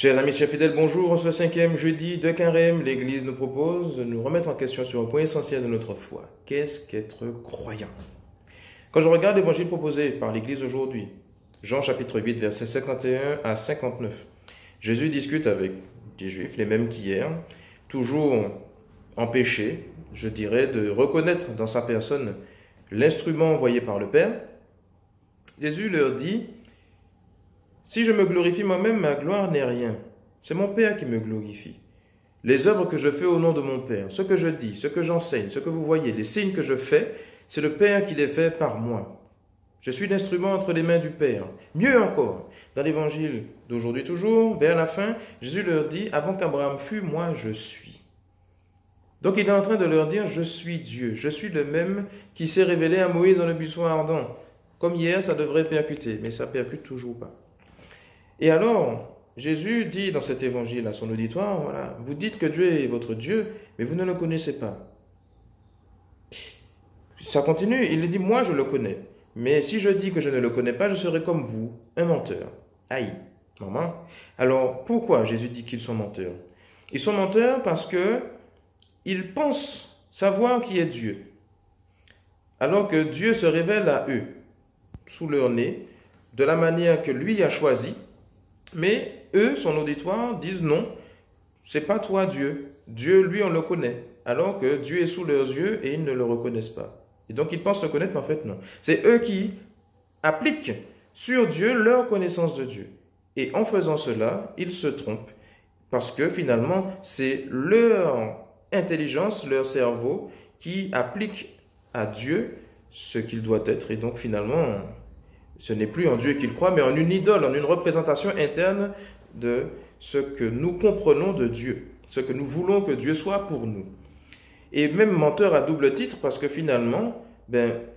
Chers amis, chers fidèles, bonjour. En ce cinquième jeudi de Carême, l'Église nous propose de nous remettre en question sur un point essentiel de notre foi. Qu'est-ce qu'être croyant? Quand je regarde l'évangile proposé par l'Église aujourd'hui, Jean chapitre 8, versets 51 à 59, Jésus discute avec des Juifs, les mêmes qu'hier, toujours empêchés, je dirais, de reconnaître dans sa personne l'instrument envoyé par le Père. Jésus leur dit: si je me glorifie moi-même, ma gloire n'est rien. C'est mon Père qui me glorifie. Les œuvres que je fais au nom de mon Père, ce que je dis, ce que j'enseigne, ce que vous voyez, les signes que je fais, c'est le Père qui les fait par moi. Je suis l'instrument entre les mains du Père. Mieux encore, dans l'évangile d'aujourd'hui toujours, vers la fin, Jésus leur dit: avant qu'Abraham fût, moi je suis. Donc il est en train de leur dire: je suis Dieu, je suis le même qui s'est révélé à Moïse dans le buisson ardent. Comme hier, ça devrait percuter, mais ça ne percute toujours pas. Et alors, Jésus dit dans cet évangile à son auditoire, voilà, vous dites que Dieu est votre Dieu, mais vous ne le connaissez pas. Ça continue, il dit: moi je le connais, mais si je dis que je ne le connais pas, je serai comme vous, un menteur. Aïe, maman. Alors, pourquoi Jésus dit qu'ils sont menteurs? Ils sont menteurs parce que ils pensent savoir qui est Dieu, alors que Dieu se révèle à eux, sous leur nez, de la manière que lui a choisi. Mais eux, son auditoire, disent: non, c'est pas toi Dieu. Dieu, lui, on le connaît. Alors que Dieu est sous leurs yeux et ils ne le reconnaissent pas. Et donc ils pensent le connaître, mais en fait non. C'est eux qui appliquent sur Dieu leur connaissance de Dieu. Et en faisant cela, ils se trompent. Parce que finalement, c'est leur intelligence, leur cerveau qui applique à Dieu ce qu'il doit être. Et donc finalement, ce n'est plus en Dieu qu'ils croient, mais en une idole, en une représentation interne de ce que nous comprenons de Dieu, ce que nous voulons que Dieu soit pour nous. Et même menteurs à double titre, parce que finalement,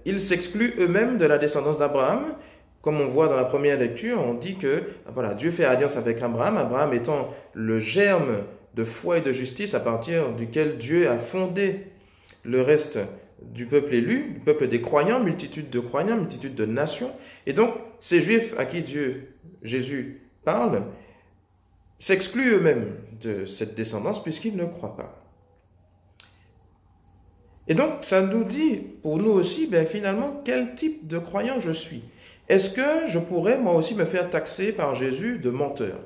ils s'excluent eux-mêmes de la descendance d'Abraham. Comme on voit dans la première lecture, on dit que voilà, Dieu fait alliance avec Abraham, Abraham étant le germe de foi et de justice à partir duquel Dieu a fondé le reste du peuple élu, du peuple des croyants, multitude de nations. Et donc, ces Juifs à qui Jésus parle, s'excluent eux-mêmes de cette descendance puisqu'ils ne croient pas. Et donc, ça nous dit, pour nous aussi, finalement, quel type de croyant je suis. Est-ce que je pourrais, moi aussi, me faire taxer par Jésus de menteur?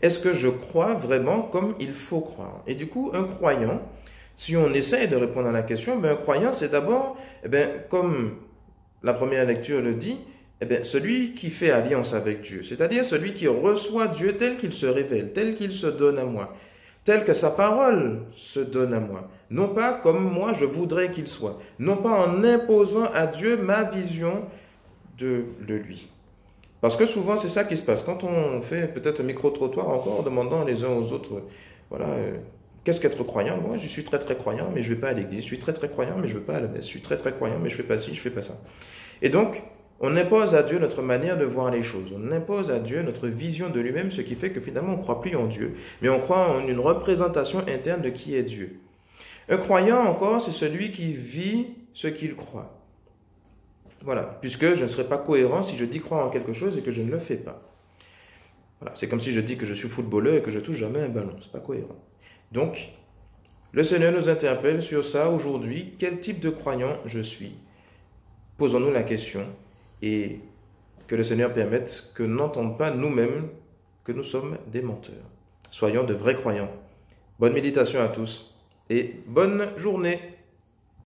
Est-ce que je crois vraiment comme il faut croire? Et du coup, un croyant, si on essaie de répondre à la question, un croyant, c'est d'abord, comme la première lecture le dit, celui qui fait alliance avec Dieu, c'est-à-dire celui qui reçoit Dieu tel qu'il se révèle, tel qu'il se donne à moi, tel que sa parole se donne à moi, non pas comme moi je voudrais qu'il soit, non pas en imposant à Dieu ma vision de lui. Parce que souvent c'est ça qui se passe, quand on fait peut-être un micro-trottoir encore en demandant les uns aux autres, voilà, qu'est-ce qu'être croyant? Moi je suis très très croyant mais je ne vais pas à l'église, je suis très très croyant mais je ne veux pas à la messe, je suis très très croyant mais je ne fais pas ci, je ne fais pas ça. Et donc, on impose à Dieu notre manière de voir les choses. On impose à Dieu notre vision de lui-même, ce qui fait que finalement on ne croit plus en Dieu, mais on croit en une représentation interne de qui est Dieu. Un croyant encore, c'est celui qui vit ce qu'il croit. Voilà, puisque je ne serai pas cohérent si je dis croire en quelque chose et que je ne le fais pas. Voilà, c'est comme si je dis que je suis footballeur et que je touche jamais un ballon. C'est pas cohérent. Donc, le Seigneur nous interpelle sur ça aujourd'hui. Quel type de croyant je suis? Posons-nous la question et que le Seigneur permette que nous n'entendions pas nous-mêmes que nous sommes des menteurs. Soyons de vrais croyants. Bonne méditation à tous et bonne journée.